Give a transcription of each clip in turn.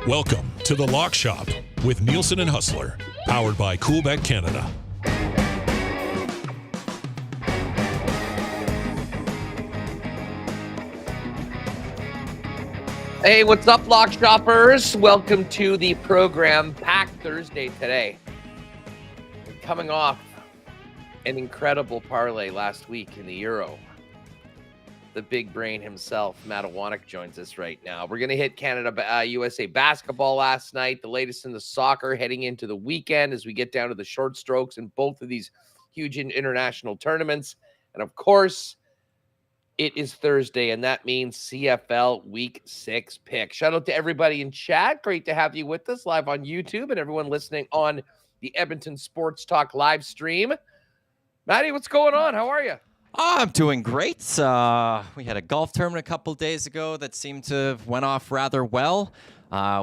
Welcome to The Lock Shop with Nielsen and Hustler, powered by Coolbet Canada. Hey, what's up, Lock Shoppers? Welcome to the program. Packed Thursday today. Coming off an incredible parlay last week in the Euro. The big brain himself, Matt Iwanyk, joins us right now. We're going to hit Canada-USA basketball last night, the latest in the soccer heading into the weekend as we get down to the short strokes in both of these huge international tournaments. And, of course, it is Thursday, and that means CFL Week 6 pick. Shout out to everybody in chat. Great to have you with us live on YouTube and everyone listening on the Edmonton Sports Talk live stream. Matty, what's going on? How are you? I'm doing great. We had a golf tournament a couple days ago that seemed to have went off rather well.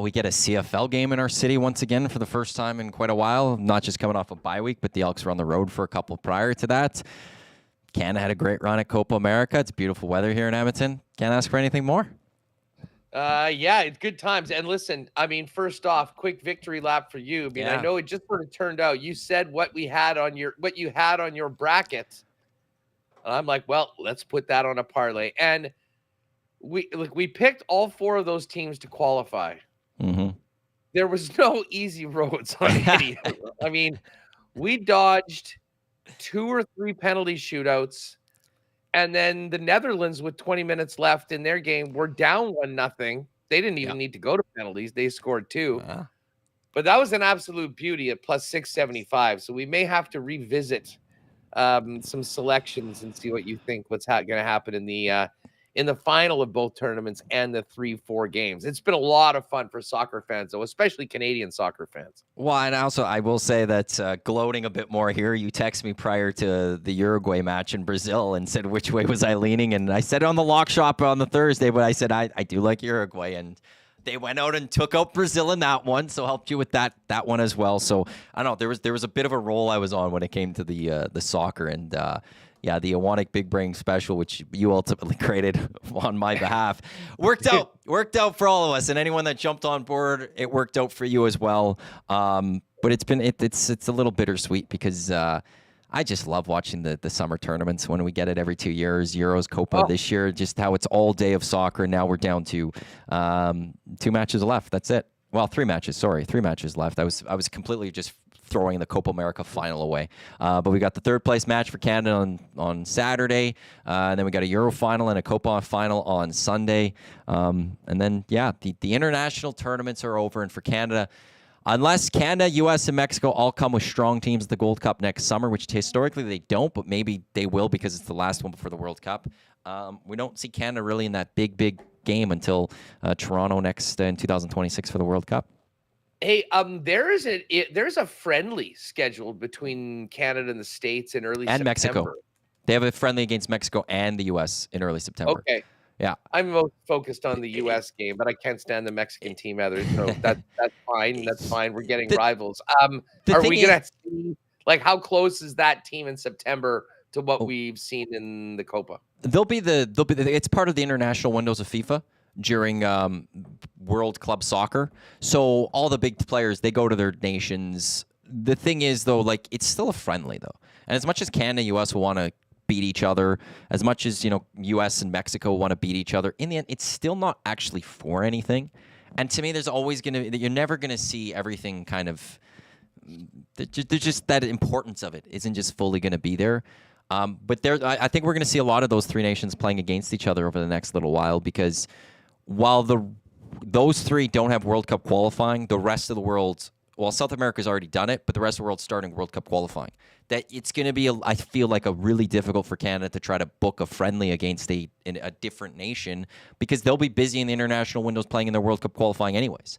We get a CFL game in our city once again for the first time in quite a while, not just coming off a bye week, but the Elks were on the road for a couple prior to that. Canada had a great run at Copa America. It's beautiful weather here in Edmonton. Can't ask for anything more. Yeah, it's good times. And listen, I mean, first off, quick victory lap for you. I mean, I know it just sort of turned out. You said what you had on your bracket. And I'm like, well, let's put that on a parlay. And we picked all four of those teams to qualify. Mm-hmm. There was no easy roads on any of them. I mean, we dodged 2 or 3 penalty shootouts. And then the Netherlands, with 20 minutes left in their game, were down 1-0. They didn't even need to go to penalties. They scored 2. But that was an absolute beauty at plus 675. So we may have to revisit some selections and see what you think what's going to happen in the final of both tournaments and the 3-4 games. It's been a lot of fun for soccer fans, though, especially Canadian soccer fans. Well, and also I will say that gloating a bit more here, you text me prior to the Uruguay match in Brazil and said which way was I leaning, and I said on the Lock Shop on the Thursday, but I said I do like Uruguay, and they went out and took out Brazil in that one, so helped you with that one as well. So I don't know, there was a bit of a roll I was on when it came to the soccer, and the Iwanyk Big Brain Special, which you ultimately created on my behalf, worked out for all of us, and anyone that jumped on board, it worked out for you as well. But it's a little bittersweet because I just love watching the summer tournaments when we get it every 2 years. Euros, Copa this year, just how it's all day of soccer. And now we're down to 2 matches left. That's it. Well, 3 matches. Sorry, 3 matches left. I was completely just throwing the Copa America final away. But we got the third place match for Canada on Saturday. And then we got a Euro final and a Copa final on Sunday. And then, the international tournaments are over. And for Canada, unless Canada, U.S., and Mexico all come with strong teams at the Gold Cup next summer, which historically they don't, but maybe they will because it's the last one before the World Cup, we don't see Canada really in that big game until Toronto next in 2026 for the World Cup. Hey, there's a friendly scheduled between Canada and the States in early September. And Mexico. They have a friendly against Mexico and the U.S. in early September. Okay. Yeah. I'm most focused on the U.S. game, but I can't stand the Mexican team either. So that's fine. That's fine. We're getting rivals. Are we going to see, how close is that team in September to what we've seen in the Copa? It's part of the international windows of FIFA during World Club Soccer. So all the big players, they go to their nations. The thing is, though, it's still a friendly, though. And as much as Canada, U.S. will want to beat each other, as much as U.S. and Mexico want to beat each other, in the end, it's still not actually for anything. And to me, there's always you're never gonna see everything kind of. There's just that importance of it isn't just fully gonna be there. But I think we're gonna see a lot of those 3 nations playing against each other over the next little while, because while those 3 don't have World Cup qualifying, the rest of the world. Well, South America's already done it, but the rest of the world's starting World Cup qualifying. That it's going to be, I feel like, a really difficult for Canada to try to book a friendly against a different nation, because they'll be busy in the international windows playing in their World Cup qualifying anyways.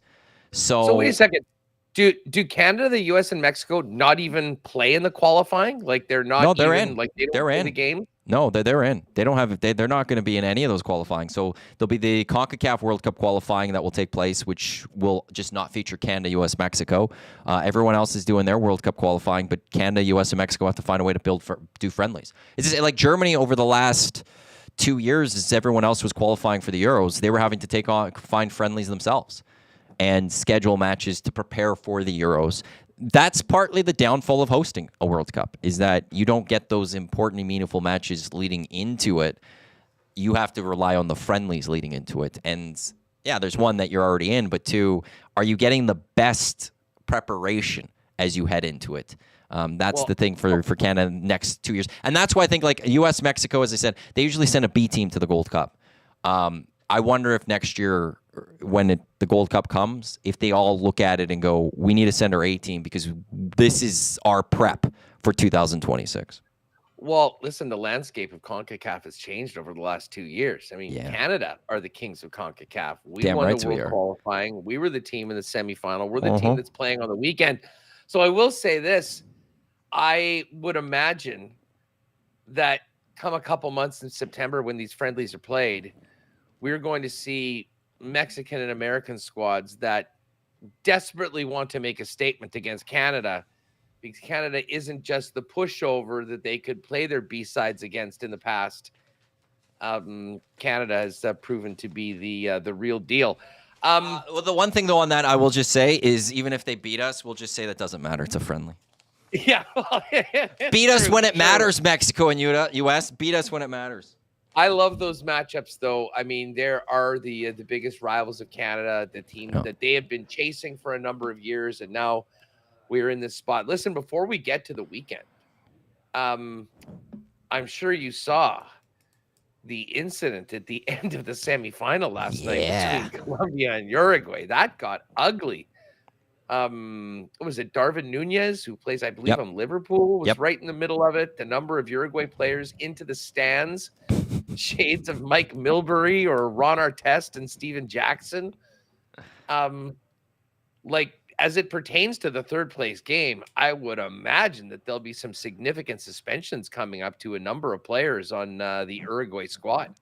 So wait a second. Do Canada, the U.S., and Mexico not even play in the qualifying? They're not. No, they're even, in. They don't they're play in the game. No, they're in. They don't have. They're not going to be in any of those qualifying. So there'll be the CONCACAF World Cup qualifying that will take place, which will just not feature Canada, U.S., Mexico. Everyone else is doing their World Cup qualifying, but Canada, U.S., and Mexico have to find a way to do friendlies. It's just like Germany over the last 2 years, as everyone else was qualifying for the Euros, they were having to find friendlies themselves. and schedule matches to prepare for the Euros. That's partly the downfall of hosting a World Cup, is that you don't get those important and meaningful matches leading into it. You have to rely on the friendlies leading into it. And yeah, there's one that you're already in, but two, are you getting the best preparation as you head into it? That's the thing for Canada next 2 years. And that's why I think like U.S., Mexico, as I said, they usually send a B team to the Gold Cup. I wonder if next year when the Gold Cup comes, if they all look at it and go, we need to send our A team because this is our prep for 2026. Well, listen, the landscape of CONCACAF has changed over the last 2 years. I mean, Canada are the kings of CONCACAF. We won the World qualifying. We were the team in the semifinal. We're the team that's playing on the weekend. So I will say this. I would imagine that come a couple months in September when these friendlies are played, we're going to see Mexican and American squads that desperately want to make a statement against Canada, because Canada isn't just the pushover that they could play their B-sides against in the past. Canada has proven to be the real deal. Well, the one thing, though, on that I will just say is even if they beat us, we'll just say that doesn't matter. It's a friendly. Yeah. Beat us when it matters, Mexico and U.S. Beat us when it matters. I love those matchups, though. I mean, there are the biggest rivals of Canada, the team that they have been chasing for a number of years, and now we're in this spot. Listen, before we get to the weekend, I'm sure you saw the incident at the end of the semifinal last night between Colombia and Uruguay. That got ugly. Was it Darwin Nunez, who plays, I believe, on Liverpool, was right in the middle of it. The number of Uruguay players into the stands, shades of Mike Milbury or Ron Artest and Steven Jackson. As it pertains to the third place game, I would imagine that there'll be some significant suspensions coming up to a number of players on the Uruguay squad.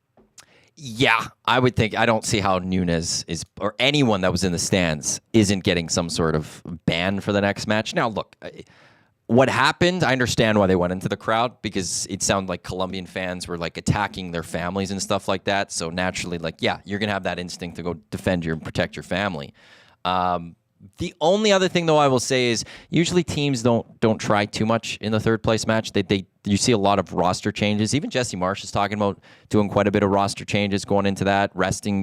Yeah, I would think. I don't see how Nunez is, or anyone that was in the stands, isn't getting some sort of ban for the next match. Now, look, what happened, I understand why they went into the crowd, because it sounded like Colombian fans were like attacking their families and stuff like that. So naturally, you're going to have that instinct to go defend and protect your family. The only other thing, though, I will say is usually teams don't try too much in the third place match. You see a lot of roster changes. Even Jesse Marsh is talking about doing quite a bit of roster changes going into that, resting.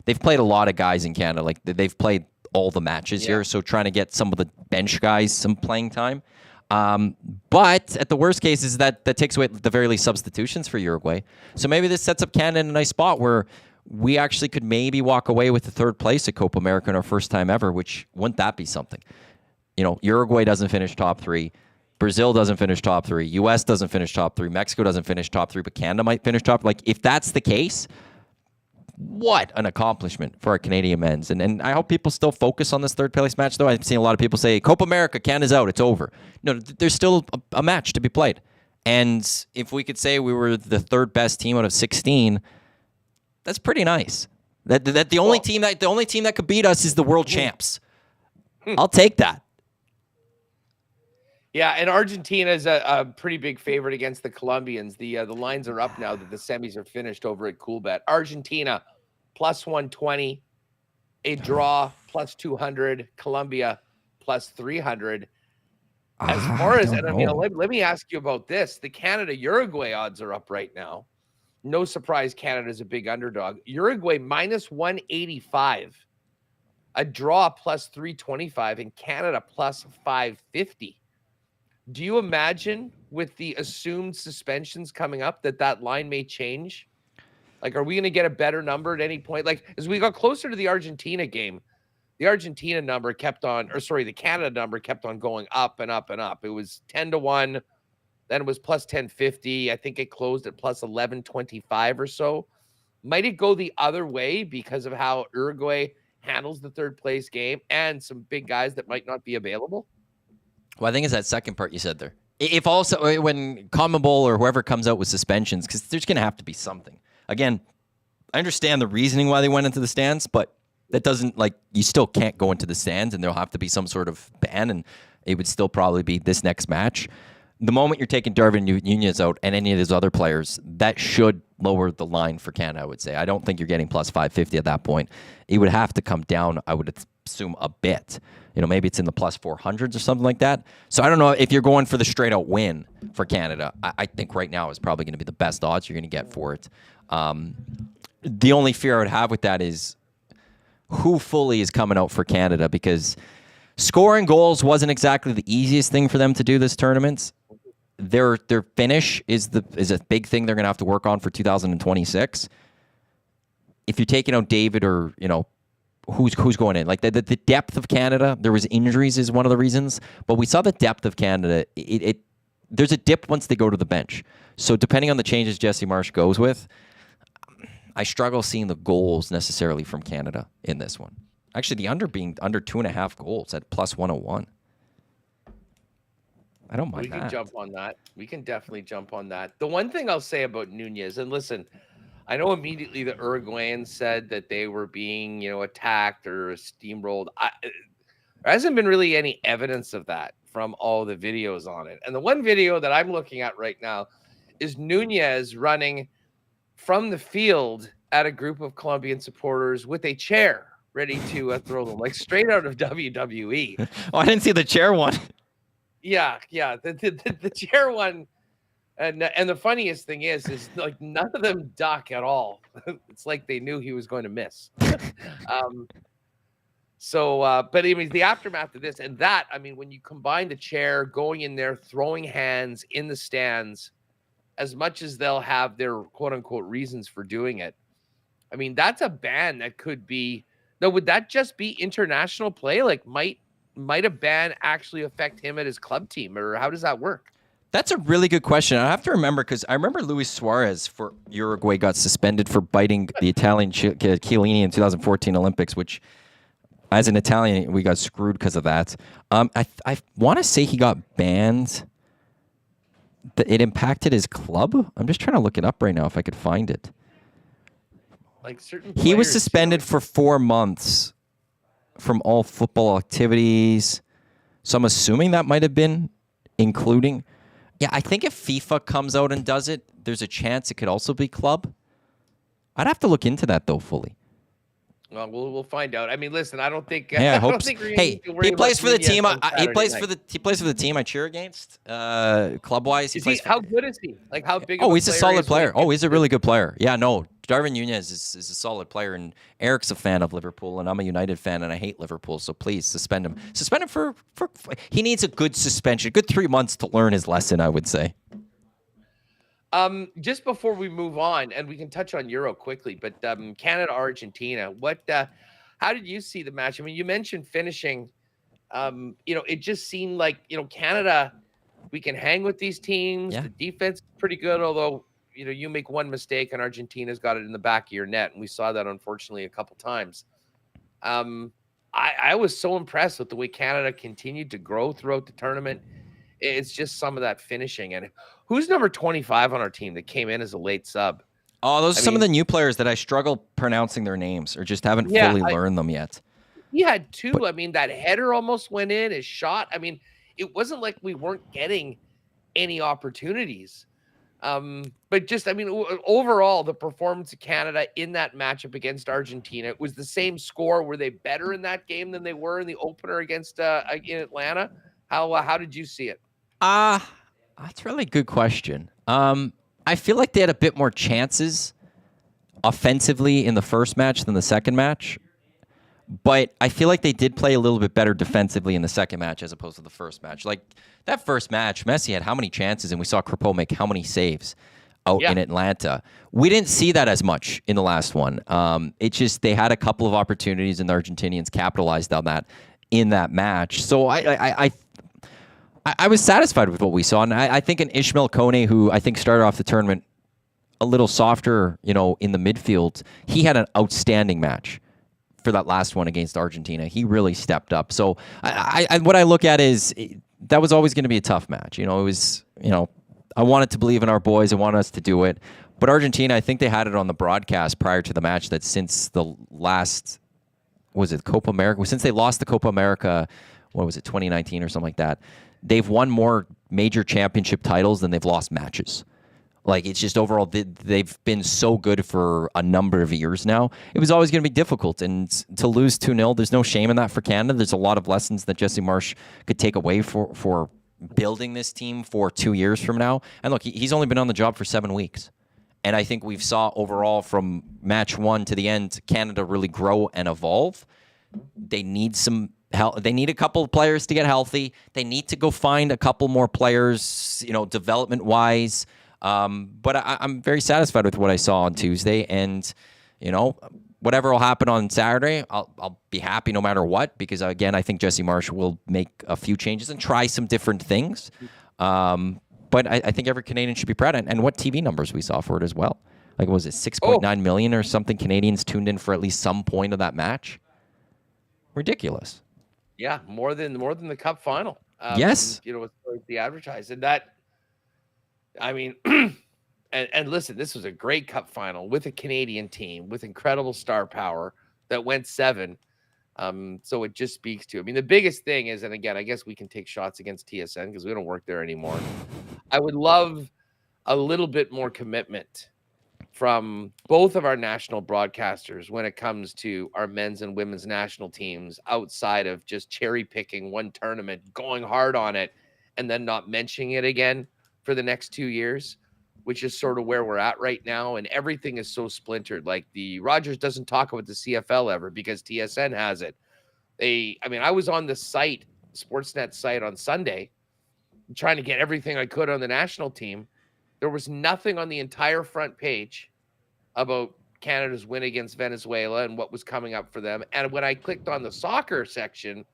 They've played a lot of guys in Canada. Like they've played all the matches here, so trying to get some of the bench guys some playing time. But at the worst case is that takes away at the very least substitutions for Uruguay. So maybe this sets up Canada in a nice spot where we actually could maybe walk away with the third place at Copa America in our first time ever, which wouldn't that be something? Uruguay doesn't finish top three. Brazil doesn't finish top three. U.S. doesn't finish top three. Mexico doesn't finish top three, but Canada might finish top. If that's the case, what an accomplishment for our Canadian men's. And I hope people still focus on this third place match, though. I've seen a lot of people say, Copa America, Canada's out, it's over. No, there's still a match to be played. And if we could say we were the third best team out of 16, that's pretty nice. That the only team that could beat us is the world champs. I'll take that. Yeah, and Argentina is a pretty big favorite against the Colombians. The lines are up now that the semis are finished over at Coolbet. Argentina plus 120, a draw plus 200, Colombia plus 300. As far as, let me ask you about this. The Canada-Uruguay odds are up right now. No surprise, Canada's a big underdog. Uruguay minus 185, a draw plus 325, and Canada plus 550. Do you imagine with the assumed suspensions coming up that line may change? Are we going to get a better number at any point? As we got closer to the Argentina game, the Argentina number the Canada number kept on going up and up and up. It was 10-1. Then it was plus 1050. I think it closed at plus 1125 or so. Might it go the other way because of how Uruguay handles the third place game and some big guys that might not be available? Well, I think it's that second part you said there. If also when CONMEBOL or whoever comes out with suspensions, because there's going to have to be something. Again, I understand the reasoning why they went into the stands, but that doesn't you still can't go into the stands, and there'll have to be some sort of ban, and it would still probably be this next match. The moment you're taking Darwin Nunez out and any of those other players, that should lower the line for Canada, I would say. I don't think you're getting plus 550 at that point. It would have to come down, I would assume a bit. Maybe it's in the plus 400s or something like that. So I don't know if you're going for the straight out win for Canada. I think right now is probably going to be the best odds you're going to get for it. The only fear I would have with that is who fully is coming out for Canada, because scoring goals wasn't exactly the easiest thing for them to do this tournament. Their finish is a big thing they're going to have to work on for 2026. If you're taking out David or, who's going in, like the depth of Canada, there was injuries is one of the reasons, but we saw the depth of Canada. There's a dip once they go to the bench. So depending on the changes Jesse Marsh goes with, I struggle seeing the goals necessarily from Canada in this one. Actually, the under being under 2.5 goals at plus 101. I don't mind that. We can jump on that. We can definitely jump on that. The one thing I'll say about Nunez, and listen, I know immediately the Uruguayans said that they were being, attacked or steamrolled. There hasn't been really any evidence of that from all the videos on it. And the one video that I'm looking at right now is Nunez running from the field at a group of Colombian supporters with a chair ready to throw them, like straight out of WWE. Oh, I didn't see the chair one. Yeah. The chair one. And the funniest thing is like none of them duck at all. It's like they knew he was going to miss. But I mean, the aftermath of this and that, I mean, when you combine the chair, going in there, throwing hands in the stands, as much as they'll have their quote unquote reasons for doing it, I mean, that's a ban that could be. Now, would that just be international play? Like, might a ban actually affect him at his club team, or how does that work? That's a really good question. I have to remember, because I remember Luis Suarez for Uruguay got suspended for biting the Italian Chiellini in 2014 Olympics, which, as an Italian, we got screwed because of that. I want to say he got banned. It impacted his club. I'm just trying to look it up right now if I could find it. Like certain he was suspended for 4 months from all football activities. So I'm assuming that might have been including. Yeah, I think if FIFA comes out and does it, there's a chance it could also be club. I'd have to look into that though fully. Well, we'll find out. I mean, listen, I don't think. Hey, I hope. Hey, he plays for the team. He plays for the team I cheer against. Club wise, how good is he? Like how big? Oh, he's a solid player. Oh, he's a really good player. Yeah, no, Darwin Nunez is a solid player, and Eric's a fan of Liverpool, and I'm a United fan, and I hate Liverpool. So please suspend him. Suspend him for he needs a good suspension, good 3 months to learn his lesson, I would say. Just before we move on, and we can touch on Euro quickly, but Canada, Argentina, how did you see the match? I mean, you mentioned finishing. It just seemed like, Canada, we can hang with these teams. Yeah. The defense is pretty good, although, you make one mistake and Argentina's got it in the back of your net. And we saw that, unfortunately, a couple times. I was so impressed with the way Canada continued to grow throughout the tournament. It's just some of that finishing. And who's number 25 on our team that came in as a late sub? Oh, those are some of the new players that I struggle pronouncing their names or just haven't fully learned them yet. He had two. But, I mean, that header almost went in, his shot. I mean, it wasn't like we weren't getting any opportunities. But just, I mean, overall, the performance of Canada in that matchup against Argentina, it was the same score. Were they better in that game than they were in the opener against in Atlanta? How did you see it? That's a really good question. I feel like they had a bit more chances offensively in the first match than the second match, but I feel like they did play a little bit better defensively in the second match as opposed to the first match. Like that first match, Messi had how many chances, and we saw Crepeau make how many saves out in Atlanta. We didn't see that as much in the last one. It's just they had a couple of opportunities, and the Argentinians capitalized on that in that match. So I was satisfied with what we saw, and I think an Ishmael Kone, who I think started off the tournament a little softer, in the midfield, he had an outstanding match for that last one against Argentina. He really stepped up. So what I look at is that was always going to be a tough match. It was, I wanted to believe in our boys. I wanted us to do it. But Argentina, I think they had it on the broadcast prior to the match that since the last, was it Copa America? Since they lost the Copa America, what was it, 2019 or something like that, they've won more major championship titles than they've lost matches. Like, it's just overall, they've been so good for a number of years now. It was always going to be difficult. And to lose 2-0, there's no shame in that for Canada. There's a lot of lessons that Jesse Marsh could take away for building this team for 2 years from now. And look, he's only been on the job for 7 weeks. And I think we've saw overall from match 1 to the end, Canada really grow and evolve. They need some help. They need a couple of players to get healthy. They need to go find a couple more players, development-wise. But I'm very satisfied with what I saw on Tuesday, and whatever will happen on Saturday, I'll be happy no matter what, because again, I think Jesse Marsh will make a few changes and try some different things. But I think every Canadian should be proud, and what TV numbers we saw for it as well. Like, what was it 6.9 million or something Canadians tuned in for at least some point of that match? Ridiculous. Yeah, more than the Cup final. Yes, with the advertised, and that. I mean, and listen, this was a great Cup final with a Canadian team with incredible star power that went 7. So it just speaks to, I mean, the biggest thing is, and again, I guess we can take shots against TSN because we don't work there anymore. I would love a little bit more commitment from both of our national broadcasters when it comes to our men's and women's national teams, outside of just cherry picking one tournament, going hard on it, and then not mentioning it again for the next 2 years, which is sort of where we're at right now. And everything is so splintered. Like, the Rogers doesn't talk about the CFL ever because TSN has it. I was on the site, Sportsnet site on Sunday, trying to get everything I could on the national team. There was nothing on the entire front page about Canada's win against Venezuela and what was coming up for them. And when I clicked on the soccer section,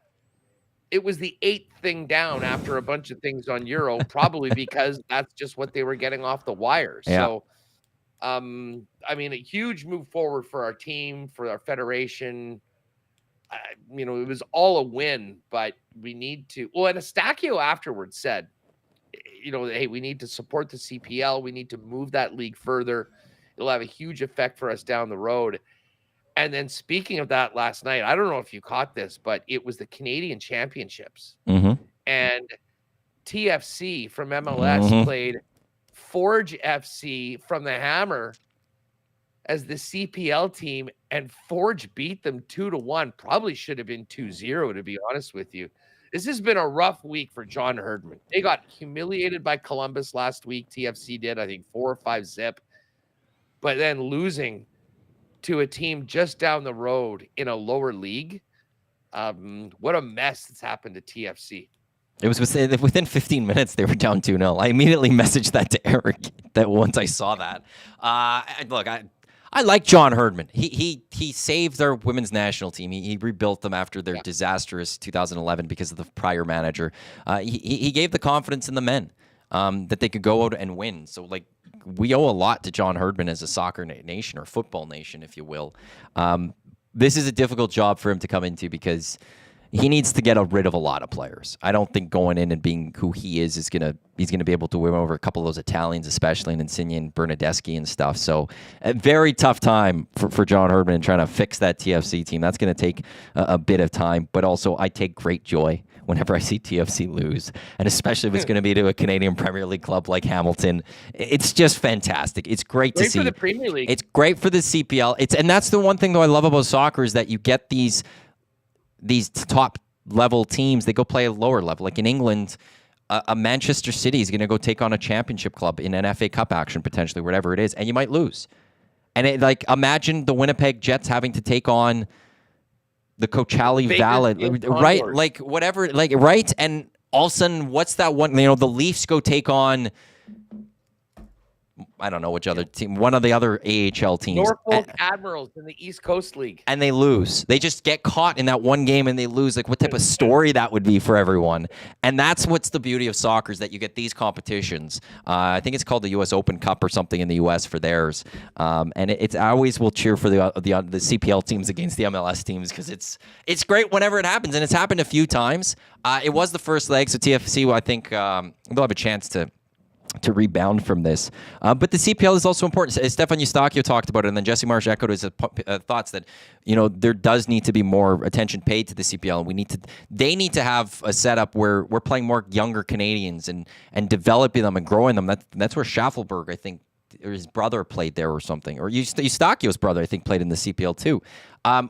it was the 8th thing down after a bunch of things on Euro, probably because that's just what they were getting off the wire. Yeah. So, a huge move forward for our team, for our federation. It was all a win, but we need to. Well, and Estacio afterwards said, hey, we need to support the CPL. We need to move that league further. It'll have a huge effect for us down the road. And then, speaking of that, last night, I don't know if you caught this, but it was the Canadian Championships. Mm-hmm. And TFC from MLS played Forge FC from the Hammer as the CPL team, and Forge beat them 2-1. Probably should have been 2-0, to be honest with you. This has been a rough week for John Herdman. They got humiliated by Columbus last week. TFC did, I think, 4 or 5 zip. But then losing to a team just down the road in a lower league. What a mess that's happened to TFC. It was within 15 minutes they were down 2-0. I immediately messaged that to Eric that once I saw that. Look, I like John Herdman. He saved our women's national team. He rebuilt them after their disastrous 2011 because of the prior manager. He gave the confidence in the men that they could go out and win. So, like, we owe a lot to John Herdman as a soccer nation, or football nation, if you will. This is a difficult job for him to come into because he needs to get rid of a lot of players. I don't think going in and being who he is he's gonna be able to win over a couple of those Italians, especially in Insigne and Bernadeschi and stuff. So a very tough time for John Herdman trying to fix that TFC team. That's going to take a bit of time, but also I take great joy whenever I see TFC lose, and especially if it's going to be to a Canadian Premier League club like Hamilton. It's just fantastic. It's great to see. For the Premier League. It's great for the CPL. And that's the one thing, though, I love about soccer is that you get these top level teams. They go play a lower level. Like in England, a Manchester City is going to go take on a championship club in an FA Cup action, potentially, whatever it is, and you might lose. And imagine the Winnipeg Jets having to take on the Coachella Valley, right? Like whatever, like, right? And all of a sudden, what's that one? The Leafs go take on, I don't know which other team, one of the other AHL teams. Norfolk Admirals in the East Coast League. And they lose. They just get caught in that one game and they lose. Like, what type of story that would be for everyone. And that's what's the beauty of soccer, is that you get these competitions. I think it's called the U.S. Open Cup or something in the U.S. for theirs. And I always will cheer for the CPL teams against the MLS teams because it's great whenever it happens. And it's happened a few times. It was the first leg, so TFC, I think they'll have a chance to rebound from this. But the CPL is also important. Stefan Eustachio talked about it, and then Jesse Marsh echoed his thoughts that, there does need to be more attention paid to the CPL, and they need to have a setup where we're playing more younger Canadians and developing them and growing them. That's where Schaffelberg, I think, or his brother played there or something, or Eustachio's brother, I think, played in the CPL too.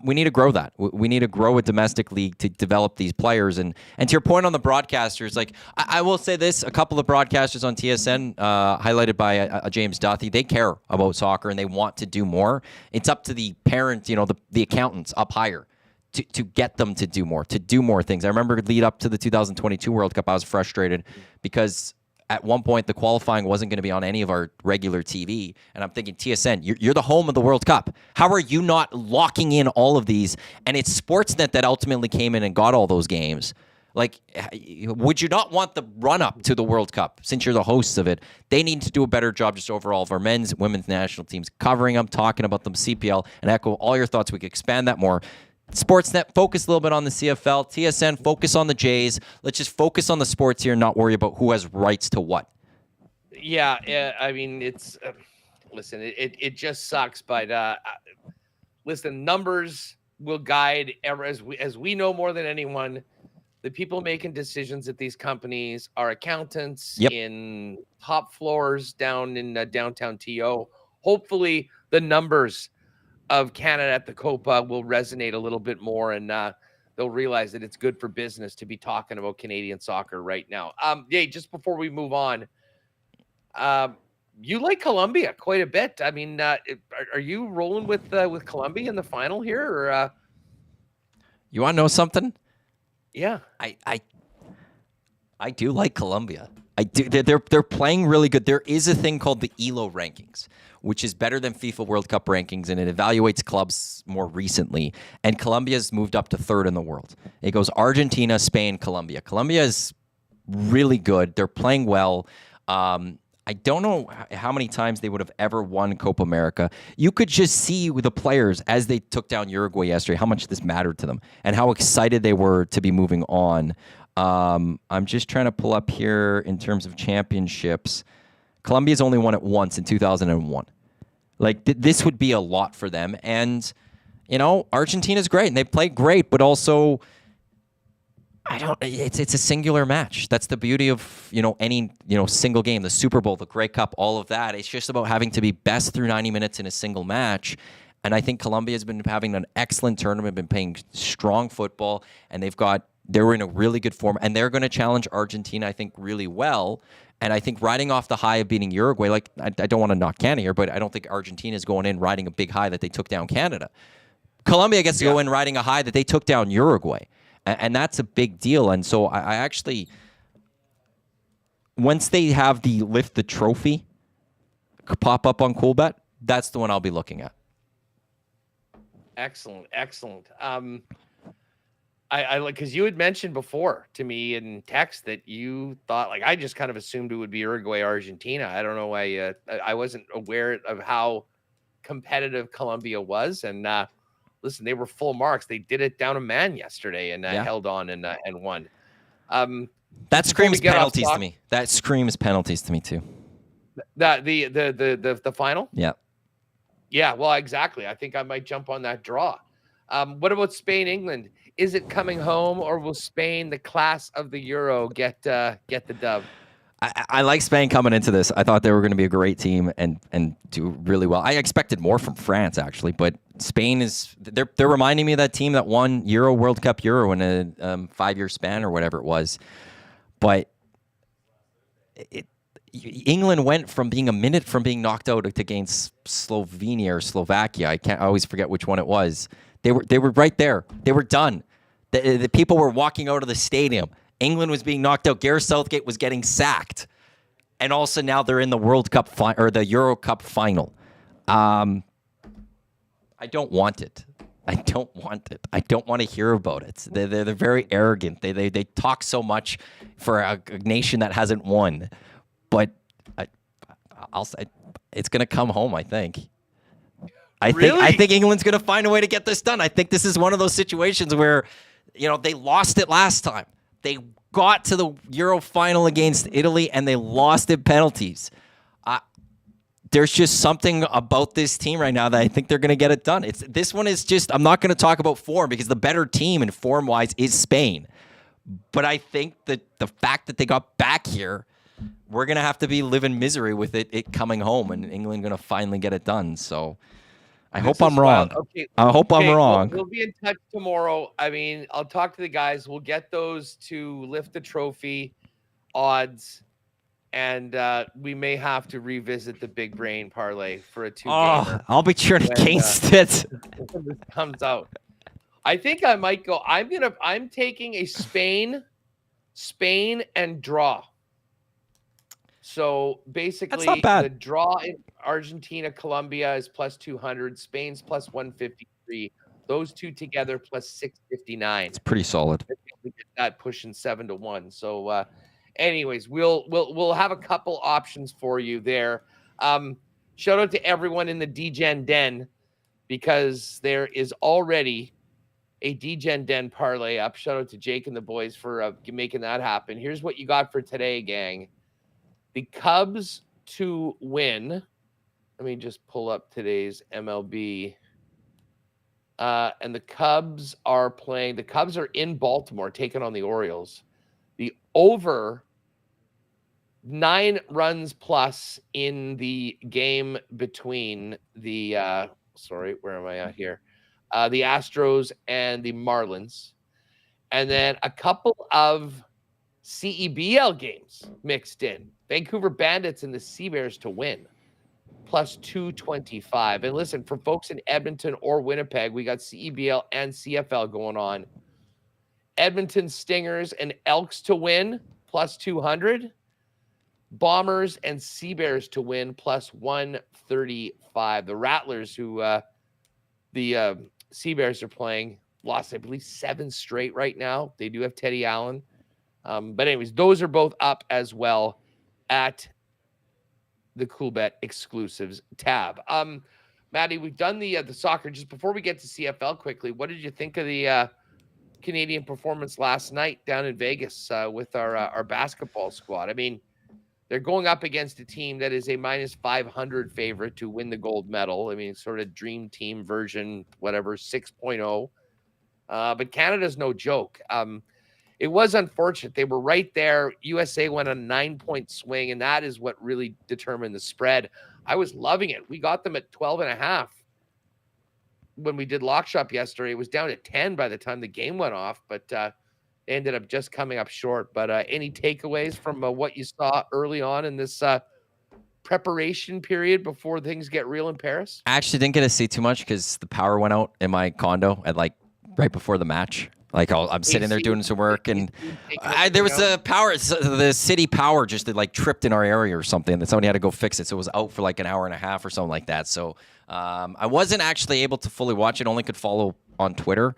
We need to grow that. We need to grow a domestic league to develop these players. And to your point on the broadcasters, like I will say this, a couple of broadcasters on TSN, highlighted by James Duthie, they care about soccer and they want to do more. It's up to the parents, the accountants up higher to get them to do more things. I remember lead up to the 2022 World Cup, I was frustrated because at one point, the qualifying wasn't going to be on any of our regular TV. And I'm thinking, TSN, you're the home of the World Cup. How are you not locking in all of these? And it's Sportsnet that ultimately came in and got all those games. Like, would you not want the run-up to the World Cup, since you're the hosts of it? They need to do a better job just overall of our men's, women's national teams, covering them, talking about them, CPL, and echo all your thoughts. We could expand that more. Sportsnet, focus a little bit on the CFL. TSN, focus on the Jays. Let's just focus on the sports here and not worry about who has rights to what. Yeah, I mean, it's listen, it just sucks, but listen, numbers will guide as we know more than anyone. The people making decisions at these companies are accountants in top floors down in downtown TO. Hopefully, the numbers of Canada at the Copa will resonate a little bit more, and they'll realize that it's good for business to be talking about Canadian soccer right now. Just before we move on, you like Colombia quite a bit. I mean, are you rolling with Colombia in the final here? Or you want to know something? Yeah, I do like Colombia. I do. They're playing really good. There is a thing called the ELO rankings, which is better than FIFA World Cup rankings, and it evaluates clubs more recently. And Colombia's moved up to third in the world. It goes Argentina, Spain, Colombia. Colombia is really good. They're playing well. I don't know how many times they would have ever won Copa America. You could just see with the players as they took down Uruguay yesterday how much this mattered to them and how excited they were to be moving on. I'm just trying to pull up here in terms of championships. Colombia's only won it once in 2001. Like, this would be a lot for them. And, Argentina's great, and they play great, but also, it's a singular match. That's the beauty of, any, single game, the Super Bowl, the Grey Cup, all of that. It's just about having to be best through 90 minutes in a single match. And I think Colombia has been having an excellent tournament, been playing strong football, and they're in a really good form, and they're going to challenge Argentina, I think, really well. And I think riding off the high of beating Uruguay, like, I don't want to knock Canada here, but I don't think Argentina is going in riding a big high that they took down Canada. Colombia gets to go in riding a high that they took down Uruguay. And that's a big deal. And so I actually, once they have the lift the trophy pop up on Coolbet, that's the one I'll be looking at. Excellent. I like, because you had mentioned before to me in text that you thought, like, I just kind of assumed it would be Uruguay, Argentina. I don't know why I wasn't aware of how competitive Colombia was. And listen, they were full marks. They did it down a man yesterday and held on and won. That screams penalties to me. That screams penalties to me too. The final? Yeah. Yeah, well, exactly. I think I might jump on that draw. What about Spain, England? Is it coming home, or will Spain, the class of the Euro, get the dub? I like Spain coming into this. I thought they were going to be a great team and do really well. I expected more from France, actually, but Spain they're reminding me of that team that won World Cup Euro in a 5-year span or whatever it was. But England went from being a minute from being knocked out against Slovenia or Slovakia. I always forget which one it was. They were right there. They were done. The people were walking out of the stadium. England was being knocked out. Gareth Southgate was getting sacked. And also now they're in the World Cup or the Euro Cup final. I don't want it. I don't want to hear about it. They're very arrogant. They talk so much for a nation that hasn't won. But I'll say it's going to come home, I think. I think England's going to find a way to get this done. I think this is one of those situations where, they lost it last time. They got to the Euro final against Italy and they lost in penalties. There's just something about this team right now that I think they're going to get it done. This one is just, I'm not going to talk about form because the better team in form-wise is Spain. But I think that the fact that they got back here, we're going to have to be living misery with it coming home, and England going to finally get it done. So I hope I'm wrong. Okay. I hope I'm wrong. We'll be in touch tomorrow. I mean, I'll talk to the guys. We'll get those to lift the trophy odds. And we may have to revisit the big brain parlay for a 2-gamer. Oh, I'll be cheering against it. When this comes out. I think I might go. I'm taking a Spain and draw. So basically, that's not bad. The draw in Argentina, Colombia is plus 200. Spain's plus 153. Those two together plus 659. It's pretty solid. I think we get that pushing 7-1. So. Anyways, we'll have a couple options for you there. Shout out to everyone in the DGen Den because there is already a DGen Den parlay up. Shout out to Jake and the boys for making that happen. Here's what you got for today, gang. The Cubs to win. Let me just pull up today's MLB. And the Cubs are playing. The Cubs are in Baltimore taking on the Orioles. The over 9 runs plus in the game between the where am I at here? The Astros and the Marlins. And then a couple of CEBL games mixed in. Vancouver Bandits and the Seabears to win. Plus 225. And listen, for folks in Edmonton or Winnipeg, we got CEBL and CFL going on. Edmonton Stingers and Elks to win, plus 200. Bombers and Seabears to win, plus 135. The Rattlers, who the Seabears are playing, lost, I believe, 7 straight right now. They do have Teddy Allen. But anyways, those are both up as well at the Coolbet Exclusives tab. Maddie, we've done the soccer. Just before we get to CFL quickly, what did you think of the Canadian performance last night down in Vegas with our basketball squad? I mean, they're going up against a team that is a minus 500 favorite to win the gold medal. I mean, sort of dream team version, whatever, 6.0. But Canada's no joke. It was unfortunate. They were right there. USA went on a 9-point swing, and that is what really determined the spread. I was loving it. We got them at 12.5. When we did Lock Shop yesterday, it was down to 10 by the time the game went off, but ended up just coming up short. But any takeaways from what you saw early on in this preparation period before things get real in Paris? I actually didn't get to see too much because the power went out in my condo at right before the match. I'm sitting there doing some work, and there was the power. The city power just tripped in our area or something, and somebody had to go fix it. So it was out for an hour and a half or something like that. So I wasn't actually able to fully watch it. Only could follow on Twitter.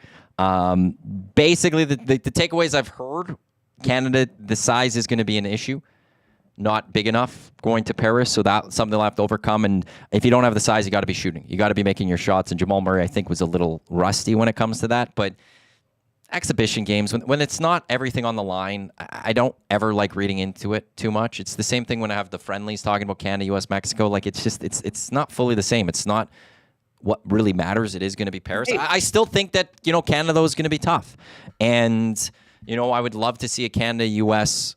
Basically, the takeaways I've heard: Canada, the size is going to be an issue. Not big enough going to Paris, so that's something they'll have to overcome. And if you don't have the size, you got to be shooting. You got to be making your shots. And Jamal Murray, I think, was a little rusty when it comes to that, but. Exhibition games, when it's not everything on the line, I don't ever like reading into it too much. It's the same thing when I have the friendlies talking about Canada, US, Mexico. It's not fully the same. It's not what really matters. It is going to be Paris. I still think that, Canada, though, is going to be tough. And, I would love to see a Canada-US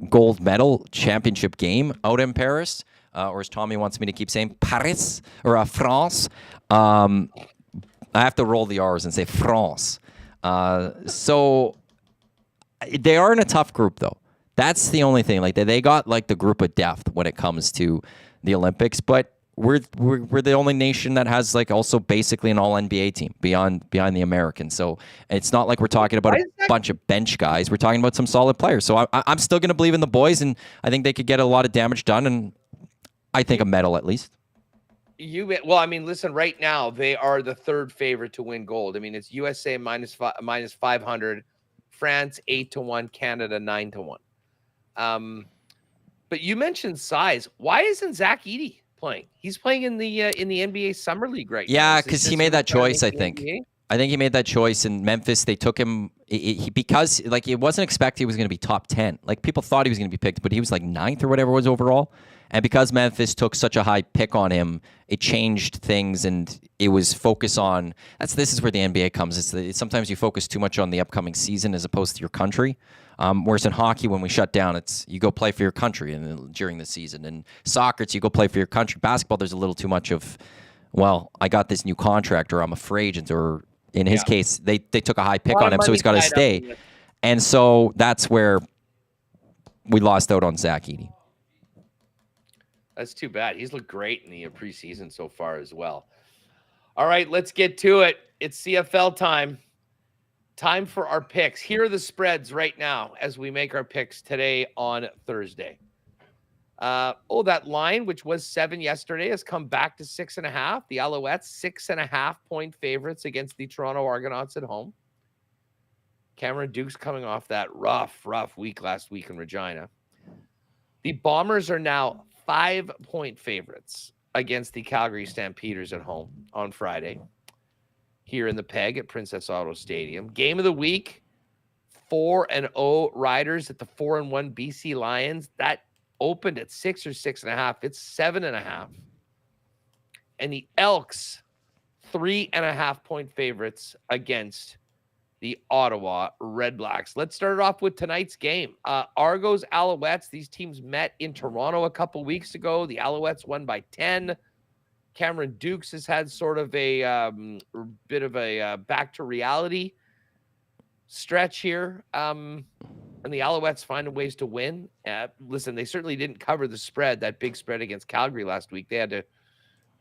gold medal championship game out in Paris, or as Tommy wants me to keep saying, Paris, or France. I have to roll the R's and say France. So they are in a tough group, though. That's the only thing. They got the group of depth when it comes to the Olympics, but we're the only nation that has also basically an all NBA team beyond the Americans. So it's not like we're talking about a bunch of bench guys. We're talking about some solid players. So I'm still going to believe in the boys, and I think they could get a lot of damage done, and I think a medal at least. Listen, right now they are the third favorite to win gold. I mean, it's USA minus 500, France 8-1, Canada 9-1. But you mentioned size. Why isn't Zach Edey playing? He's playing in the NBA Summer League right now. Yeah, because he made that choice. I think I think he made that choice in Memphis. They took him because like it wasn't expected he was going to be top 10. Like people thought he was going to be picked, but he was like 9th or whatever it was overall. And because Memphis took such a high pick on him, it changed things, and it was focus on this is where the NBA comes. It's sometimes you focus too much on the upcoming season as opposed to your country. Whereas in hockey, when we shut down, it's you go play for your country during the season. And soccer, it's you go play for your country. Basketball, there's a little too much of, well, I got this new contract, or I'm a free agent, or in his case, they took a high pick on him, so he's got to stay. And so that's where we lost out on Zach Edey. That's too bad. He's looked great in the preseason so far as well. All right, let's get to it. It's CFL time. Time for our picks. Here are the spreads right now as we make our picks today on Thursday. That line, which was 7 yesterday, has come back to 6.5. The Alouettes, 6.5-point favorites against the Toronto Argonauts at home. Cameron Duke's coming off that rough week last week in Regina. The Bombers are now 5-point favorites against the Calgary Stampeders at home on Friday here in the Peg at Princess Auto Stadium. Game of the week, 4-0 Riders at the 4-1 BC Lions. That opened at 6 or 6.5. It's 7.5. And the Elks, 3.5-point favorites against the Ottawa Redblacks. Let's start it off with tonight's game. Argos, Alouettes. These teams met in Toronto a couple weeks ago. The Alouettes won by 10. Cameron Dukes has had sort of a bit of a back to reality stretch here. And the Alouettes finding ways to win. Listen, they certainly didn't cover the spread, that big spread against Calgary last week. They had to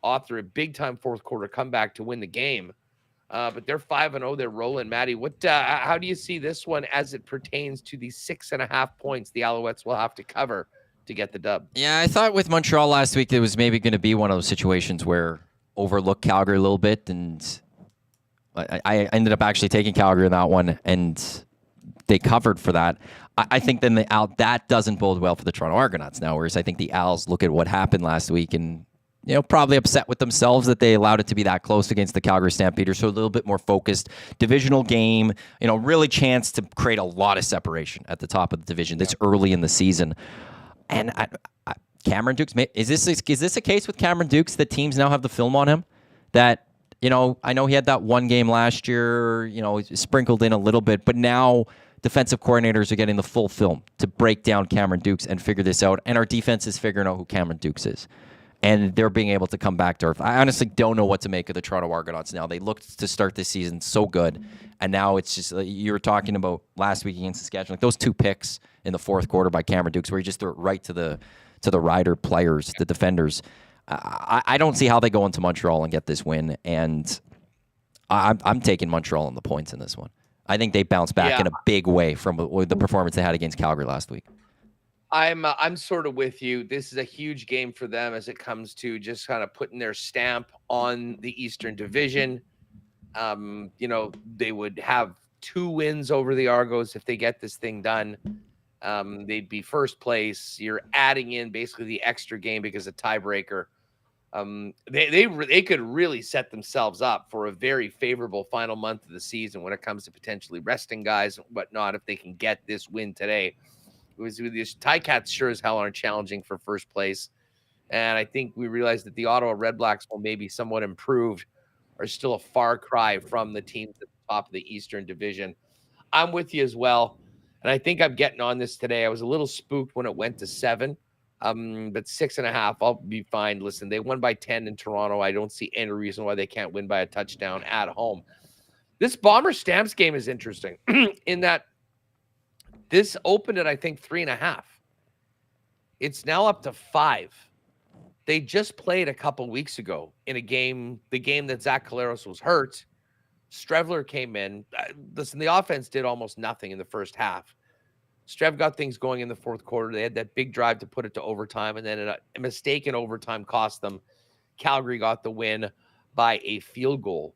author a big-time fourth quarter comeback to win the game. But they're 5-0. They're rolling. Maddie, how do you see this one as it pertains to the 6.5 points the Alouettes will have to cover to get the dub? Yeah, I thought with Montreal last week, it was maybe going to be one of those situations where overlook Calgary a little bit, and I ended up actually taking Calgary in that one, and they covered for that. I think then that doesn't bode well for the Toronto Argonauts now, whereas I think the Als look at what happened last week and probably upset with themselves that they allowed it to be that close against the Calgary Stampeders. So a little bit more focused divisional game, really chance to create a lot of separation at the top of the division this early in the season. And Cameron Dukes, is this a case with Cameron Dukes that teams now have the film on him? That, I know he had that one game last year, sprinkled in a little bit, but now defensive coordinators are getting the full film to break down Cameron Dukes and figure this out. And our defense is figuring out who Cameron Dukes is. And they're being able to come back to earth. I honestly don't know what to make of the Toronto Argonauts now. They looked to start this season so good, and now it's just you were talking about last week against Saskatchewan, like those 2 picks in the fourth quarter by Cameron Dukes, where he just threw it right to the Rider players, the defenders. I don't see how they go into Montreal and get this win, and I'm taking Montreal on the points in this one. I think they bounce back in a big way from the performance they had against Calgary last week. I'm sort of with you. This is a huge game for them as it comes to just kind of putting their stamp on the Eastern Division. They would have 2 wins over the Argos if they get this thing done. They'd be first place. You're adding in basically the extra game because of tiebreaker. They could really set themselves up for a very favorable final month of the season when it comes to potentially resting guys and whatnot if they can get this win today. These Ticats sure as hell aren't challenging for first place. And I think we realized that the Ottawa Redblacks, while maybe somewhat improved, are still a far cry from the teams at the top of the Eastern Division. I'm with you as well. And I think I'm getting on this today. I was a little spooked when it went to 7. But 6.5, I'll be fine. Listen, they won by 10 in Toronto. I don't see any reason why they can't win by a touchdown at home. This Bomber Stamps game is interesting in that this opened at, I think, 3.5. It's now up to 5. They just played a couple weeks ago in a game, the game that Zach Collaros was hurt. Strevler came in. Listen, the offense did almost nothing in the first half. Strev got things going in the fourth quarter. They had that big drive to put it to overtime, and then a mistake in overtime cost them. Calgary got the win by a field goal.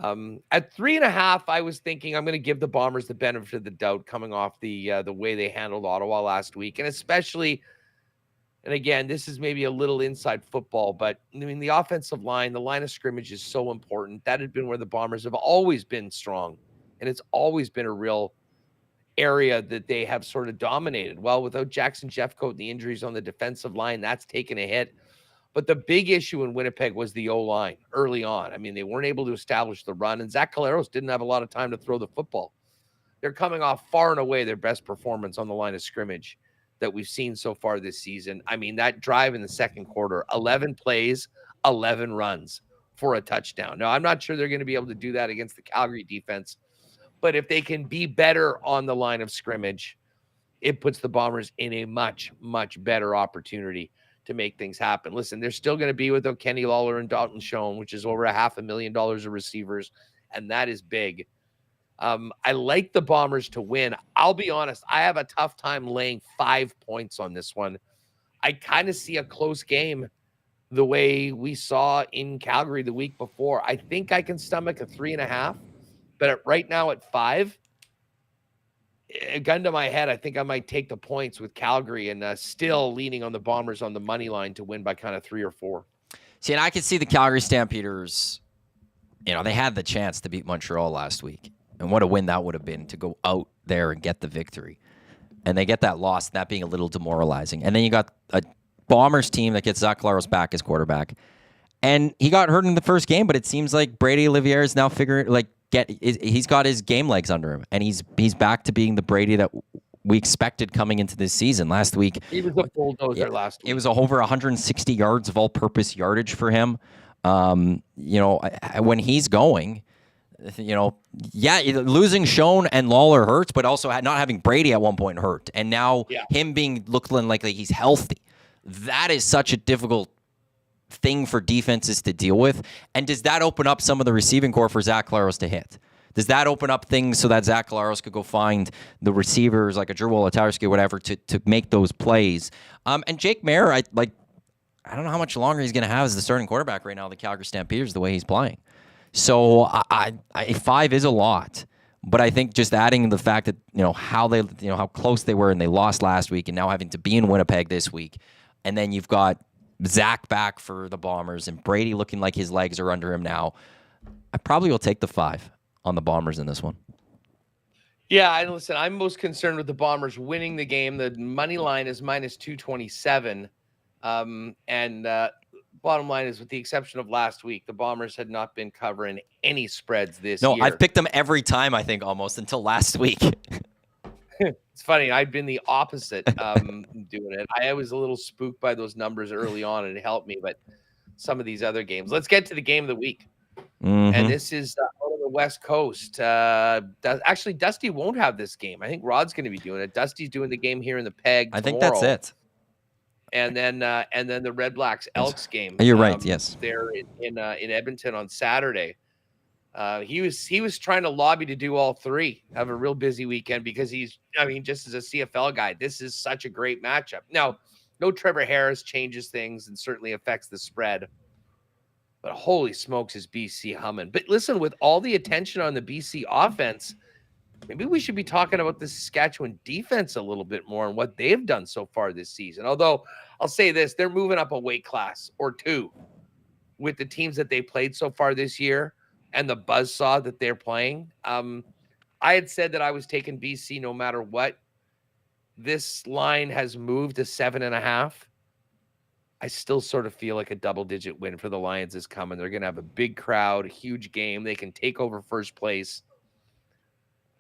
At 3.5, I was thinking I'm going to give the Bombers the benefit of the doubt coming off the way they handled Ottawa last week, and especially And again, this is maybe a little inside football, but I mean, the offensive line, the line of scrimmage is so important. That had been where the Bombers have always been strong, and it's always been a real area that they have sort of dominated. Well, without Jackson Jeffcoat and the injuries on the defensive line, that's taken a hit. But the big issue in Winnipeg was the O-line early on. I mean, they weren't able to establish the run, and Zach Collaros didn't have a lot of time to throw the football. They're coming off far and away their best performance on the line of scrimmage that we've seen so far this season. I mean, that drive in the second quarter, 11 plays, 11 runs for a touchdown. Now, I'm not sure they're going to be able to do that against the Calgary defense, but if they can be better on the line of scrimmage, it puts the Bombers in a much, much better opportunity to make things happen. Listen, they're still going to be without Kenny Lawler and Dalton Schoen, which is over $500,000 of receivers, and that is big. I like the Bombers to win. I'll be honest, I have a tough time laying 5 points on this one. I kind of see a close game the way we saw in Calgary the week before. I think I can stomach a 3.5, but right now at 5, a gun to my head, I think I might take the points with Calgary and still leaning on the Bombers on the money line to win by kind of 3 or 4. See, and I could see the Calgary Stampeders, they had the chance to beat Montreal last week. And what a win that would have been to go out there and get the victory. And they get that loss, that being a little demoralizing. And then you got a Bombers team that gets Zach Collaros back as quarterback. And he got hurt in the first game, but it seems like Brady Olivier is now he's got his game legs under him. And he's back to being the Brady that we expected coming into this season. Last week, he was a bulldozer last week. It was over 160 yards of all-purpose yardage for him. When he's going, losing Schoen and Lawler hurts, but also not having Brady at one point hurt. And now him looking like he's healthy. That is such a difficult thing for defenses to deal with. And does that open up some of the receiving core for Zach Collaros to hit? Does that open up things so that Zach Collaros could go find the receivers like a Drew Wolodarski or whatever to make those plays? And Jake Maier, I don't know how much longer he's going to have as the starting quarterback right now, the Calgary Stampeders, the way he's playing. So 5 is a lot, but I think just adding the fact that how close they were and they lost last week, and now having to be in Winnipeg this week, and then you've got Zach back for the Bombers and Brady looking like his legs are under him now. I probably will take the 5 on the Bombers in this one. Yeah, and listen, I'm most concerned with the Bombers winning the game. The money line is minus 227, bottom line is, with the exception of last week, the Bombers had not been covering any spreads this year. No, I've picked them every time, I think, almost until last week. It's funny. I've been the opposite doing it. I was a little spooked by those numbers early on, and it helped me. But some of these other games. Let's get to the game of the week. Mm-hmm. And this is out of the West Coast. Actually, Dusty won't have this game. I think Rod's going to be doing it. Dusty's doing the game here in the Peg tomorrow. I think that's it. And then the Red Blacks Elks game. You're right. Yes, they're in Edmonton on Saturday. He was trying to lobby to do all three. Have a real busy weekend because just as a CFL guy, this is such a great matchup. Now, no Trevor Harris changes things and certainly affects the spread. But holy smokes, is BC humming. But listen, with all the attention on the BC offense, maybe we should be talking about the Saskatchewan defense a little bit more and what they've done so far this season. Although I'll say this, they're moving up a weight class or two with the teams that they played so far this year and the buzzsaw that they're playing. I had said that I was taking BC no matter what. This line has moved to 7.5. I still sort of feel like a double-digit win for the Lions is coming. They're going to have a big crowd, a huge game. They can take over first place.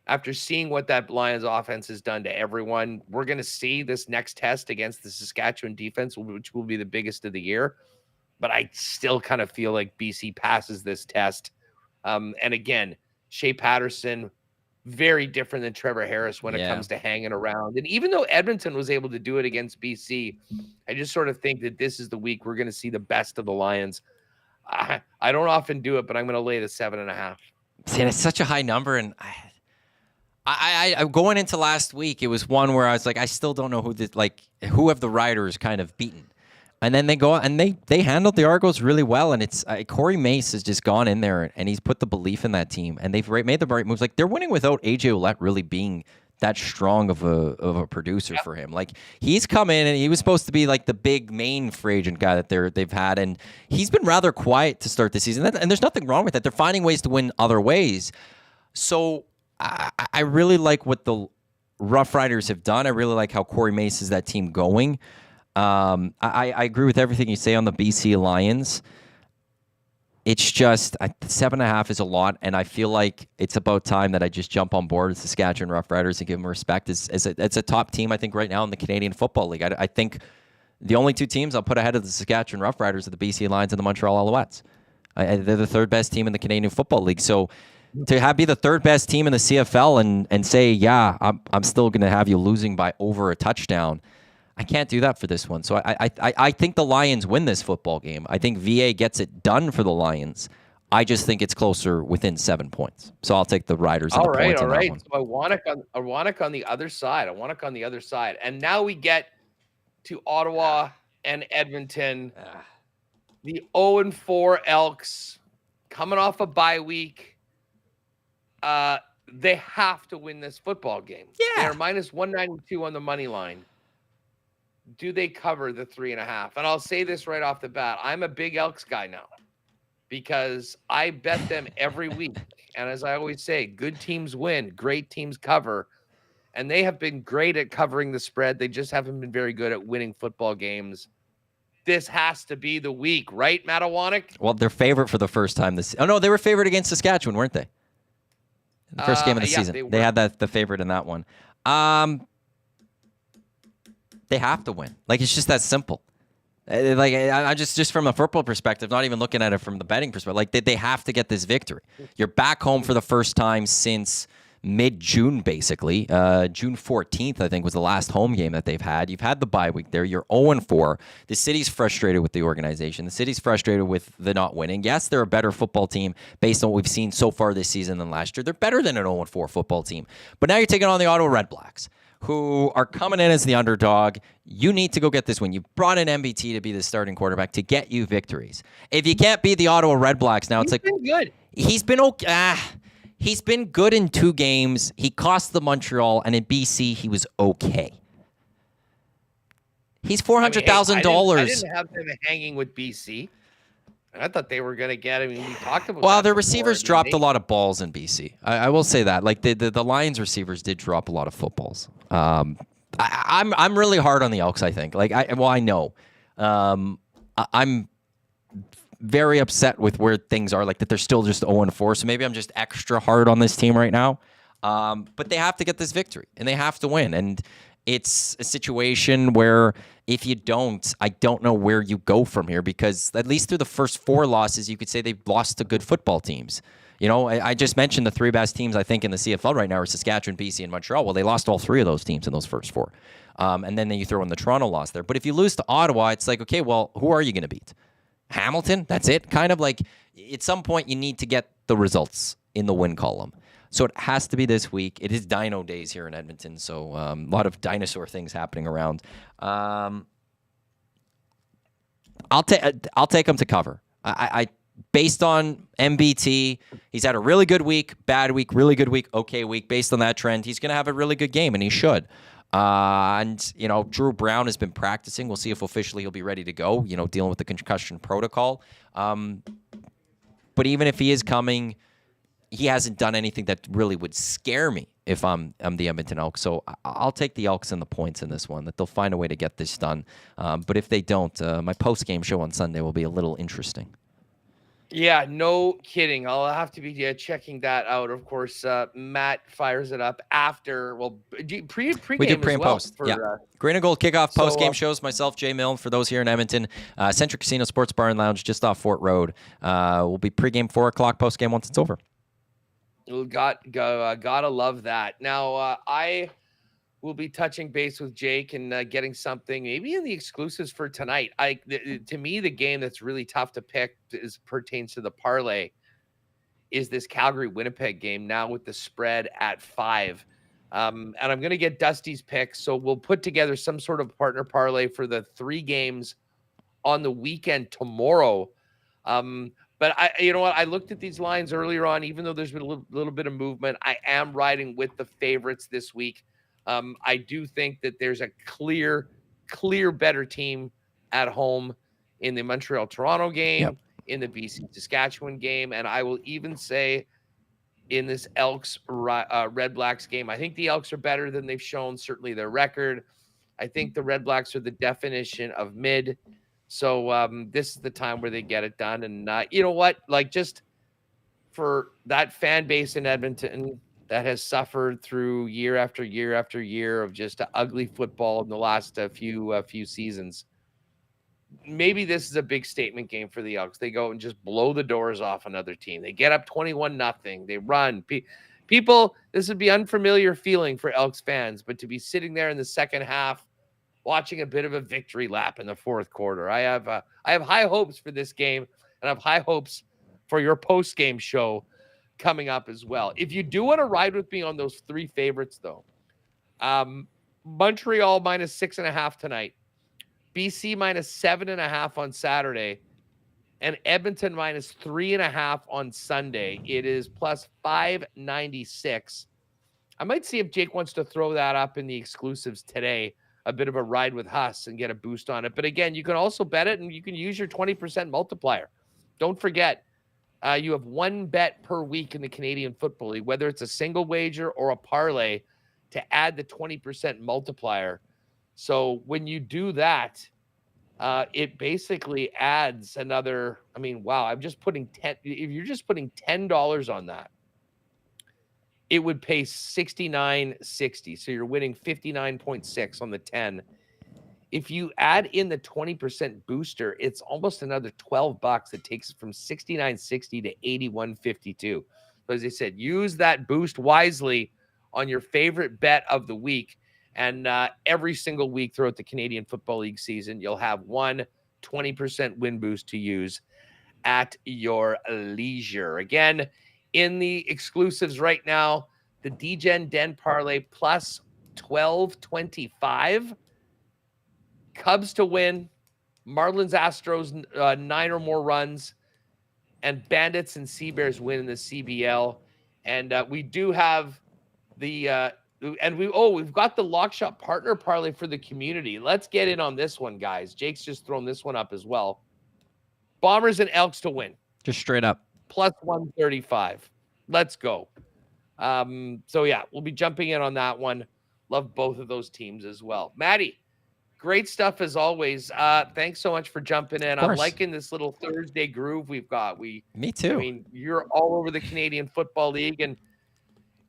After seeing what that Lions offense has done to everyone, we're going to see this next test against the Saskatchewan defense, which will be the biggest of the year. But I still kind of feel like BC passes this test. And again, Shea Patterson, very different than Trevor Harris when it comes to hanging around. And even though Edmonton was able to do it against BC, I just sort of think that this is the week we're going to see the best of the Lions. I don't often do it, but I'm going to lay the 7.5. See, it's such a high number, and I going into last week, it was one where I was like, I still don't know who have the Riders kind of beaten. And then they go and they handled the Argos really well, and it's Corey Mace has just gone in there and he's put the belief in that team, and they've made the right moves. Like, they're winning without AJ Ouellette really being that strong of a producer for him. Like, he's come in and he was supposed to be like the big main free agent guy that they've had, and he's been rather quiet to start the season. And there's nothing wrong with that. They're finding ways to win other ways. So I really like what the Rough Riders have done. I really like how Corey Mace is that team going. I agree with everything you say on the BC Lions. It's just 7.5 is a lot, and I feel like it's about time that I just jump on board with Saskatchewan Rough Riders and give them respect. It's a top team, I think, right now in the Canadian Football League. I think the only two teams I'll put ahead of the Saskatchewan Rough Riders are the BC Lions and the Montreal Alouettes. They're the third best team in the Canadian Football League. So to be the third best team in the CFL and say, yeah, I'm still going to have you losing by over a touchdown, I can't do that for this one. So I think the Lions win this football game. I think VA gets it done for the Lions. I just think it's closer within 7 points. So I'll take the Riders and the points on that one. So Iwanyk on the other side. And now we get to Ottawa and Edmonton. The 0-4 Elks coming off a bye week. They have to win this football game. Yeah. They're minus 192 on the money line. Do they cover the 3.5? And I'll say this right off the bat. I'm a big Elks guy now because I bet them every week. And as I always say, good teams win, great teams cover. And they have been great at covering the spread. They just haven't been very good at winning football games. This has to be the week, right, Matt Iwanyk? Well, they're favorite for the first time this. Oh no, they were favored against Saskatchewan, weren't they? The first game of the season, they had the favorite in that one. They have to win. Like, it's just that simple. Like, I just from a football perspective, not even looking at it from the betting perspective. Like, they have to get this victory. You're back home for the first time since mid-June, basically. June 14th, I think, was the last home game that they've had. You've had the bye week there. You're 0-4. The city's frustrated with the organization. The city's frustrated with the not winning. Yes, they're a better football team based on what we've seen so far this season than last year. They're better than an 0-4 football team. But now you're taking on the Ottawa Red Blacks, who are coming in as the underdog. You need to go get this win. You brought in MBT to be the starting quarterback to get you victories. If you can't beat the Ottawa Red Blacks now, it's like good. He's been okay. He's been good in 2 games. He cost the Montreal, and in BC, he was okay. He's $400,000. I didn't have them hanging with BC. I thought they were going to get. I mean, we talked about. Well, their receivers dropped a lot of balls in BC. I will say that. Like the Lions receivers did drop a lot of footballs. I'm really hard on the Elks. I think. I know. I'm very upset with where things are. Like that, they're still just 0-4. So maybe I'm just extra hard on this team right now. But they have to get this victory, and they have to win. And it's a situation where if you don't, I don't know where you go from here, because at least through the first 4 losses, you could say they've lost to good football teams. You know, I just mentioned the 3 best teams, I think, in the CFL right now are Saskatchewan, BC, and Montreal. Well, they lost all 3 of those teams in those first 4. And then you throw in the Toronto loss there. But if you lose to Ottawa, it's like, okay, well, who are you going to beat? Hamilton? That's it? Kind of like at some point you need to get the results in the win column. So it has to be this week. It is Dino Days here in Edmonton, so a lot of dinosaur things happening around. I'll take him to cover. I based on MBT, he's had a really good week, bad week, really good week, okay week. Based on that trend, he's going to have a really good game, and he should. And, you know, Drew Brown has been practicing. We'll see if officially he'll be ready to go, you know, dealing with the concussion protocol. But even if he is coming, he hasn't done anything that really would scare me if I'm the Edmonton Elks. So I'll take the Elks and the points in this one, that they'll find a way to get this done. But if they don't, my post-game show on Sunday will be a little interesting. Yeah, no kidding. I'll have to be checking that out. Of course, Matt fires it up after. Well, pre-game we do pre and well post. Green and Gold kickoff post-game shows. Myself, Jay Milne, for those here in Edmonton. Centric Casino Sports Bar and Lounge just off Fort Road. We'll be pre-game 4 o'clock, post-game once it's over. Gotta love that. Now, I will be touching base with Jake and getting something maybe in the exclusives for tonight. To me, the game that's really tough to pick pertains to the parlay is this Calgary-Winnipeg game now with the spread at 5. And I'm going to get Dusty's picks. So we'll put together some sort of partner parlay for the 3 games on the weekend tomorrow. But you know what? I looked at these lines earlier on, even though there's been a little bit of movement. I am riding with the favorites this week. I do think that there's a clear better team at home in the Montreal Toronto game, in the BC Saskatchewan game, and I will even say in this Elks Red Blacks game, I think the Elks are better than they've shown, certainly their record. I think the Red Blacks are the definition of mid. So this is the time where they get it done. And you know what? Like, just for that fan base in Edmonton that has suffered through year after year after year of just ugly football in the last few seasons, maybe this is a big statement game for the Elks. They go and just blow the doors off another team. They get up 21-0. They run. People, this would be unfamiliar feeling for Elks fans, but to be sitting there in the second half, watching a bit of a victory lap in the fourth quarter. I have high hopes for this game, and I have high hopes for your post-game show coming up as well. If you do want to ride with me on those three favorites, though, Montreal -6.5 tonight, BC -7.5 on Saturday, and Edmonton -3.5 on Sunday. It is +596. I might see if Jake wants to throw that up in the exclusives today, a bit of a ride with Huss and get a boost on it. But again, you can also bet it, and you can use your 20% multiplier. Don't forget, you have one bet per week in the Canadian Football League, whether it's a single wager or a parlay, to add the 20% multiplier. So when you do that, it basically adds another, I mean, wow, I'm just putting if you're just putting $10 on that, it would pay $69.60. So you're winning 59.6 on the 10. If you add in the 20% booster, it's almost another $12. It takes it from $69.60 to $81.52. So as I said, use that boost wisely on your favorite bet of the week. And every single week throughout the Canadian Football League season, you'll have one 20% win boost to use at your leisure. Again, in the exclusives right now, the DGen Den Parlay plus 1225. Cubs to win, Marlins Astros 9 or more runs, and Bandits and Sea Bears win in the CBL. And we do have the we've got the Lock Shop Partner Parlay for the community. Let's get in on this one, guys. Jake's just thrown this one up as well. Bombers and Elks to win. Just straight up. Plus 135. Let's go. So yeah, we'll be jumping in on that one. Love both of those teams as well. Maddie, great stuff as always. Thanks so much for jumping in. I'm liking this little Thursday groove we've got. Me too. I mean, you're all over the Canadian Football League, and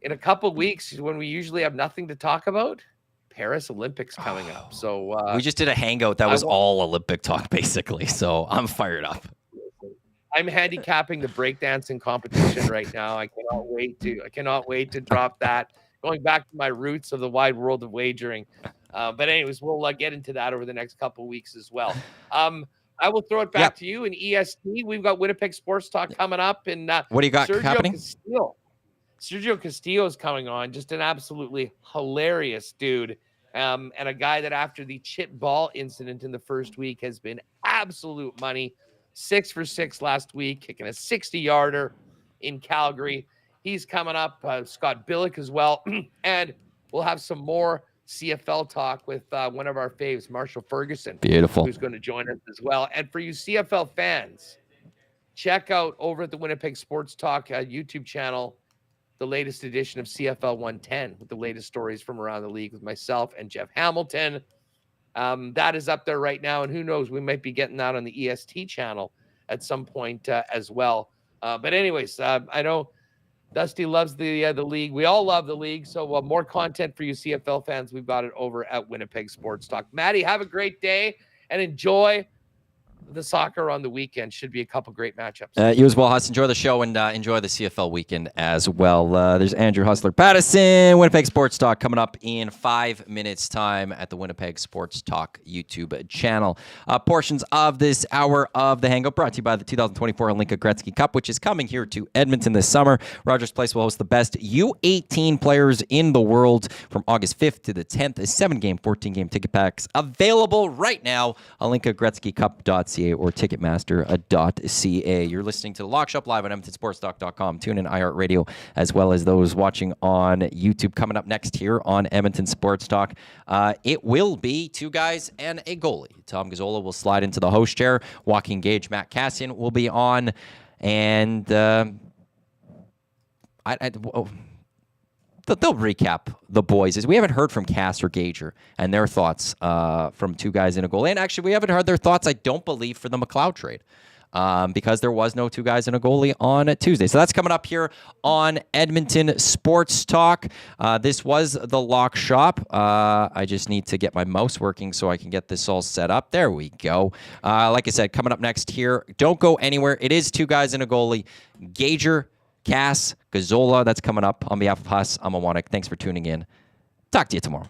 in a couple weeks, when we usually have nothing to talk about, Paris Olympics coming up. So we just did a hangout that was all Olympic talk, basically. So I'm fired up. I'm handicapping the breakdancing competition right now. I cannot wait to drop that. Going back to my roots of the wide world of wagering. But anyways, we'll get into that over the next couple of weeks as well. I will throw it back to you in EST. We've got Winnipeg Sports Talk coming up, and what do you got happening? Sergio Castillo is coming on, just an absolutely hilarious dude, and a guy that after the chip ball incident in the first week has been absolute money. 6 for 6 last week, kicking a 60-yarder in Calgary. He's coming up. Scott Billick as well, and we'll have some more CFL talk with one of our faves, Marshall Ferguson. Beautiful. Who's going to join us as well. And for you CFL fans, check out over at the Winnipeg Sports Talk YouTube channel the latest edition of CFL 110 with the latest stories from around the league with myself and Jeff Hamilton. That is up there right now, and who knows, we might be getting that on the EST channel at some point as well. But anyways, I know Dusty loves the league. We all love the league. So more content for you CFL fans. We've got it over at Winnipeg Sports Talk. Maddie, have a great day and enjoy the soccer on the weekend. Should be a couple great matchups. You as well, Huss. Enjoy the show and enjoy the CFL weekend as well. There's Andrew Hustler Paterson, Winnipeg Sports Talk, coming up in 5 minutes' time at the Winnipeg Sports Talk YouTube channel. Portions of this hour of the Hangout brought to you by the 2024 Alinka Gretzky Cup, which is coming here to Edmonton this summer. Rogers Place will host the best U18 players in the world from August 5th to the 10th. A 7-game, 14-game ticket packs available right now. AlinkaGretzkyCup.ca. Ticketmaster.ca or Ticketmaster.ca. You're listening to the Lock Shop live on EdmontonSportsTalk.com. Tune in iHeartRadio, as well as those watching on YouTube. Coming up next here on Edmonton Sports Talk, it will be two guys and a goalie. Tom Gazzola will slide into the host chair. Joaquin Gage, Matt Cassian will be on, and they'll recap the boys, as we haven't heard from Cass or Gager and their thoughts from two guys in a goalie. And actually, we haven't heard their thoughts, I don't believe, for the McLeod trade. Because there was no two guys and a goalie on Tuesday. So that's coming up here on Edmonton Sports Talk. This was the Lock Shop. I just need to get my mouse working so I can get this all set up. There we go. Like I said, coming up next here, don't go anywhere. It is two guys and a goalie. Gager, Cass, Gazzola. That's coming up on behalf of Huss. I'm Iwanyk. Thanks for tuning in. Talk to you tomorrow.